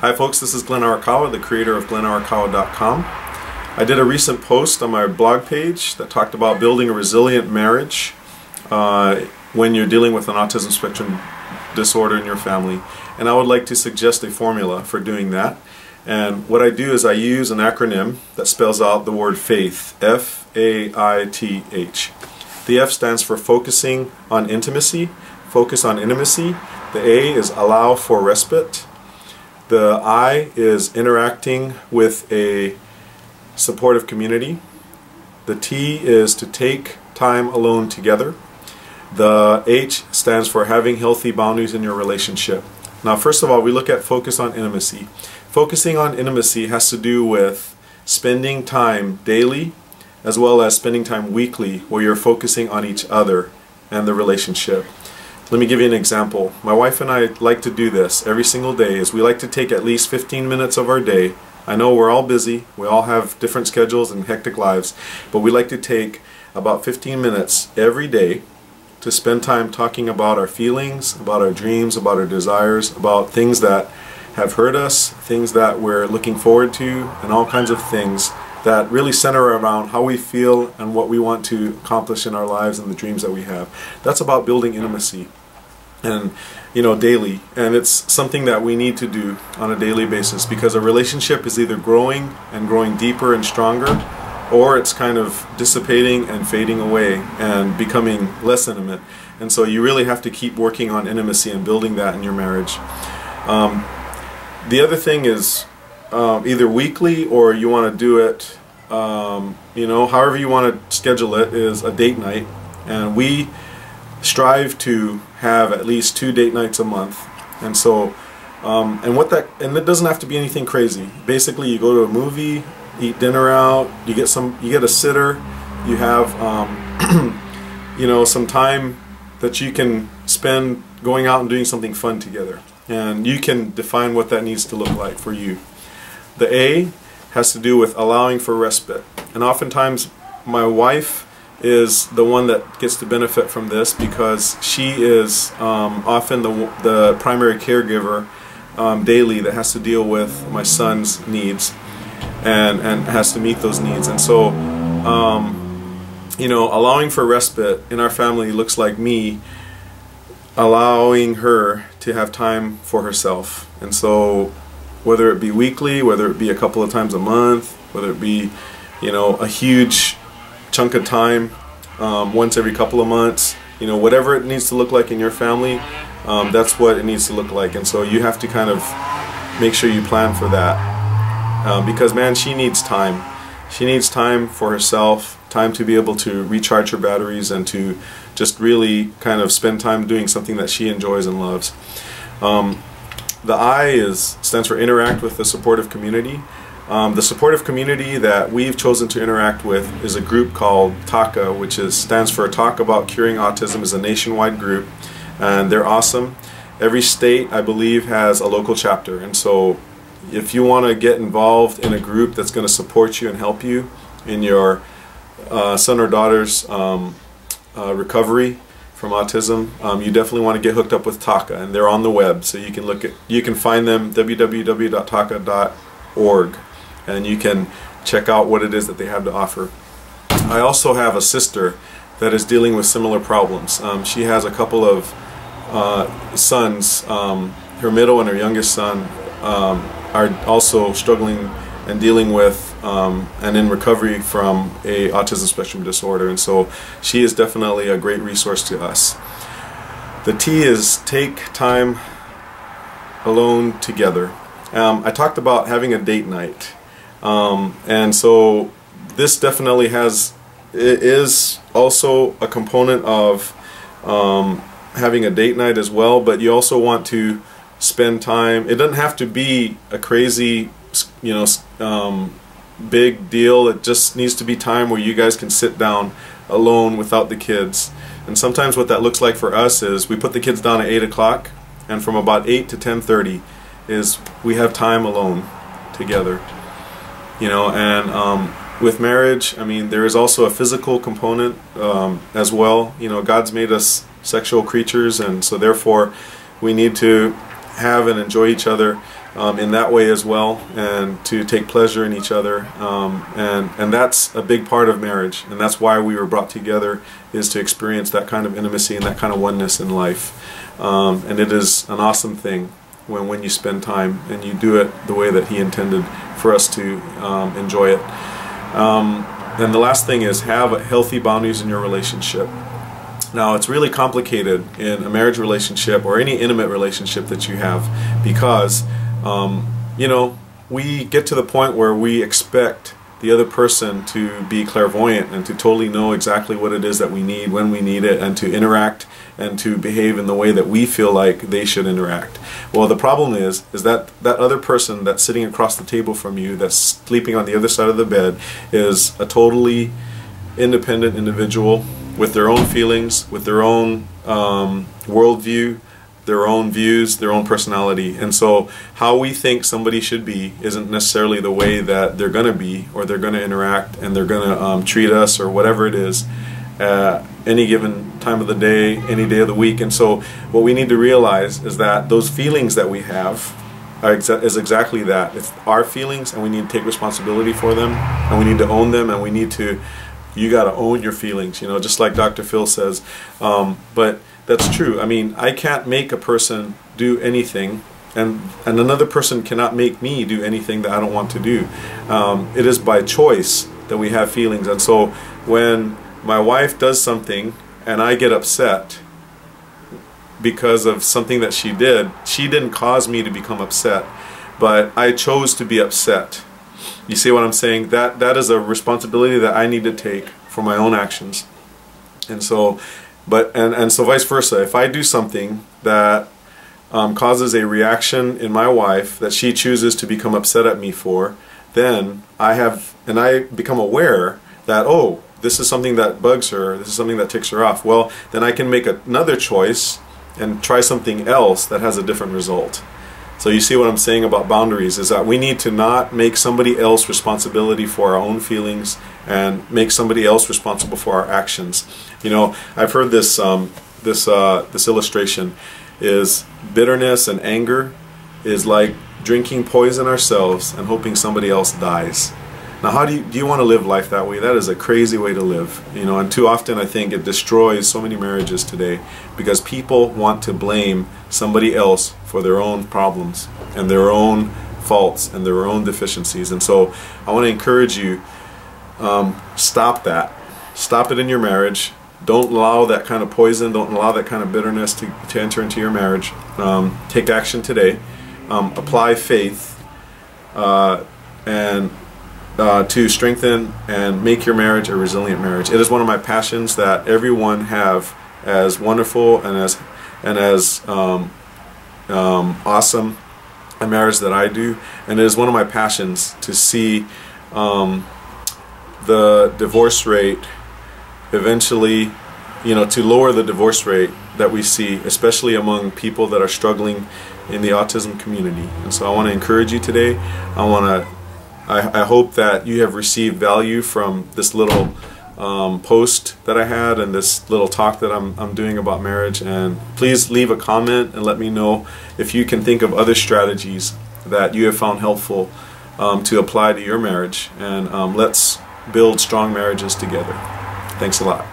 Hi folks, this is Glenn Arakawa, the creator of GlennArakawa.com. I did a recent post on my blog page that talked about building a resilient marriage when you're dealing with an autism spectrum disorder in your family. And I would like to suggest a formula for doing that. And what I do is I use an acronym that spells out the word FAITH, F-A-I-T-H. The F stands for focusing on intimacy, focus on intimacy. The A is allow for respite. The I is interacting with a supportive community. The T is to take time alone together. The H stands for having healthy boundaries in your relationship. Now, first of all, we look at focus on intimacy. Focusing on intimacy has to do with spending time daily as well as spending time weekly where you're focusing on each other and the relationship. Let me give you an example. My wife and I like to do this every single day. Is we like to take at least 15 minutes of our day. I know we're all busy, we all have different schedules and hectic lives, but we like to take about 15 minutes every day to spend time talking about our feelings, about our dreams, about our desires, about things that have hurt us, things that we're looking forward to, and all kinds of things that really center around how we feel and what we want to accomplish in our lives and the dreams that we have. That's about building intimacy, and daily, and it's something that we need to do on a daily basis, because a relationship is either growing and growing deeper and stronger, or it's kind of dissipating and fading away and becoming less intimate. And so you really have to keep working on intimacy and building that in your marriage. The other thing is either weekly, or you want to do it however you want to schedule it, is a date night. And we strive to have at least 2 date nights a month. And so and it doesn't have to be anything crazy. Basically, you go to a movie, eat dinner out, you get a sitter, you have some time that you can spend going out and doing something fun together. And you can define what that needs to look like for you. The A has to do with allowing for respite. And oftentimes my wife is the one that gets to benefit from this, because she is often the primary caregiver daily that has to deal with my son's needs and has to meet those needs. And so allowing for respite in our family looks like me allowing her to have time for herself. And so whether it be weekly, whether it be a couple of times a month, whether it be a huge chunk of time once every couple of months, whatever it needs to look like in your family, that's what it needs to look like. And so you have to kind of make sure you plan for that, because man, she needs time. She needs time for herself, time to be able to recharge her batteries and to just really kind of spend time doing something that she enjoys and loves. The I stands for interact with the supportive community. The supportive community that we've chosen to interact with is a group called TACA, which stands for Talk About Curing Autism. Is a nationwide group, and they're awesome. Every state, I believe, has a local chapter. And so if you want to get involved in a group that's going to support you and help you in your son or daughter's recovery from autism, you definitely want to get hooked up with TACA, and they're on the web, so you can find them www.taca.org, and you can check out what it is that they have to offer. I also have a sister that is dealing with similar problems. She has a couple of sons. Her middle and her youngest son are also struggling and dealing with and in recovery from a autism spectrum disorder, and so she is definitely a great resource to us. The T is take time alone together. I talked about having a date night, and so this definitely is also a component of having a date night as well, but you also want to spend time. It doesn't have to be a crazy big deal. It just needs to be time where you guys can sit down alone without the kids. And sometimes what that looks like for us is we put the kids down at 8 o'clock, and from about 8 to 10:30 is we have time alone together. And with marriage, I mean, there is also a physical component as well. God's made us sexual creatures, and so therefore we need to have and enjoy each other in that way as well, and to take pleasure in each other, and that's a big part of marriage, and that's why we were brought together, is to experience that kind of intimacy and that kind of oneness in life. And it is an awesome thing when you spend time and you do it the way that He intended for us to enjoy it. And the last thing is, have healthy boundaries in your relationship. Now, it's really complicated in a marriage relationship or any intimate relationship that you have, because you know, we get to the point where we expect the other person to be clairvoyant and to totally know exactly what it is that we need, when we need it, and to interact and to behave in the way that we feel like they should interact. Well, the problem is that that other person that's sitting across the table from you, that's sleeping on the other side of the bed, is a totally independent individual with their own feelings, with their own worldview, their own views, their own personality. And so how we think somebody should be isn't necessarily the way that they're going to be, or they're going to interact, and they're going to treat us, or whatever it is, any given time of the day, any day of the week. And so what we need to realize is that those feelings that we have is exactly that. It's our feelings, and we need to take responsibility for them, and we need to own them, and we need to, you got to own your feelings, you know, just like Dr. Phil says. But that's true. I mean, I can't make a person do anything, and another person cannot make me do anything that I don't want to do. It is by choice that we have feelings. And so when my wife does something and I get upset because of something that she didn't cause me to become upset, but I chose to be upset. You see what I'm saying? That is a responsibility that I need to take for my own actions. And so and so vice versa. If I do something that causes a reaction in my wife that she chooses to become upset at me for, then I become aware that, oh, this is something that bugs her, this is something that ticks her off. Well, then I can make another choice and try something else that has a different result. So you see what I'm saying about boundaries, is that we need to not make somebody else responsibility for our own feelings and make somebody else responsible for our actions. You know, I've heard this this illustration is bitterness and anger is like drinking poison ourselves and hoping somebody else dies. Now, how do you want to live life that way? That is a crazy way to live, you know, and too often I think it destroys so many marriages today, because people want to blame somebody else for their own problems and their own faults and their own deficiencies. And so I want to encourage you, stop that. Stop it in your marriage. Don't allow that kind of poison, don't allow that kind of bitterness to enter into your marriage. Take action today. Apply faith and to strengthen and make your marriage a resilient marriage. It is one of my passions that everyone have as wonderful and as awesome a marriage that I do, and it is one of my passions to see the divorce rate eventually, you know, to lower the divorce rate that we see, especially among people that are struggling in the autism community. And so I want to encourage you today. I hope that you have received value from this little post that I had and this little talk that I'm doing about marriage. And please leave a comment and let me know if you can think of other strategies that you have found helpful to apply to your marriage. And let's build strong marriages together. Thanks a lot.